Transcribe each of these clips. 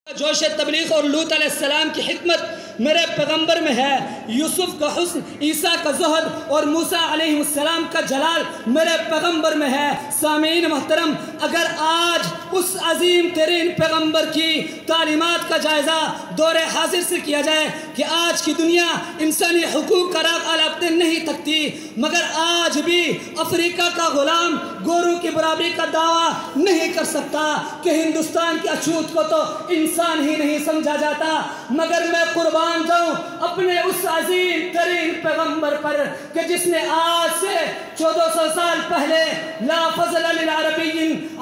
جوش تبلیغ اور لوط علیہ السلام کی حکمت میرے پیغمبر میں ہے، یوسف کا حسن، عیسیٰ کا زہد اور موسیٰ علیہ السلام کا جلال میرے پیغمبر میں ہے۔ سامعین محترم، اگر آج اس عظیم ترین پیغمبر کی تعلیمات کا جائزہ دور حاضر سے کیا جائے کہ آج کی دنیا انسانی حقوق کا راگ آلاپتے نہیں تکتی، مگر آج بھی افریقہ کا غلام گوروں کی برابری کا دعویٰ نہیں کر سکتا کہ ہندوستان کی اچھوت کو تو انسان ہی نہیں سمجھا جاتا، مگر میں قربان جاؤں اپنے اس عظیم ترین پیغمبر پر کہ جس نے آج سے 1400 سال پہلے لا فضل للعربی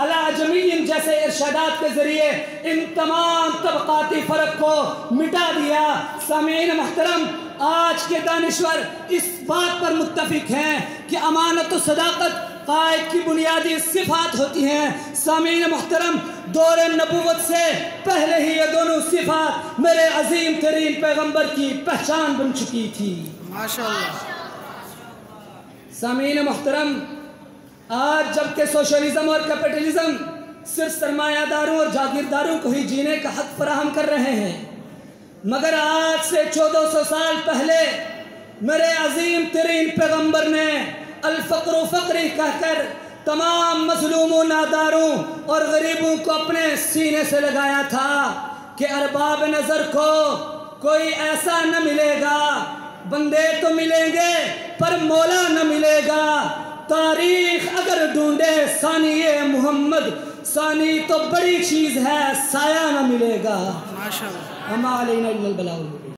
علی عجمی جیسے ارشادات کے ذریعے ان تمام طبقاتی فرق کو مٹا دیا۔ سامعین محترم، آج کے دانشور اس بات پر متفق ہیں کہ امانت و صداقت قائد کی بنیادی صفات ہوتی ہیں۔ سامعین محترم، دور نبوت سے پہلے ہی یہ دونوں صفات میرے عظیم ترین پیغمبر کی پہچان بن چکی تھی۔ ماشاءاللہ۔ سامعین محترم، آج جبکہ سوشلزم اور کیپٹلزم صرف سرمایہ داروں اور جاگیرداروں کو ہی جینے کا حق فراہم کر رہے ہیں، مگر آج سے 1400 سال پہلے میرے عظیم ترین پیغمبر نے الفقر و فقری کہہ کر تمام مظلوموں، ناداروں اور غریبوں کو اپنے سینے سے لگایا تھا کہ ارباب نظر کو کوئی ایسا نہ ملے گا، بندے تو ملیں گے پر مولا نہ ملے گا، تاریخ اگر ڈھونڈے ثانی محمد، ثانی تو بڑی چیز ہے، سایہ نہ ملے گا۔ ماشاءاللہ۔ وما علینا الا البلاغ۔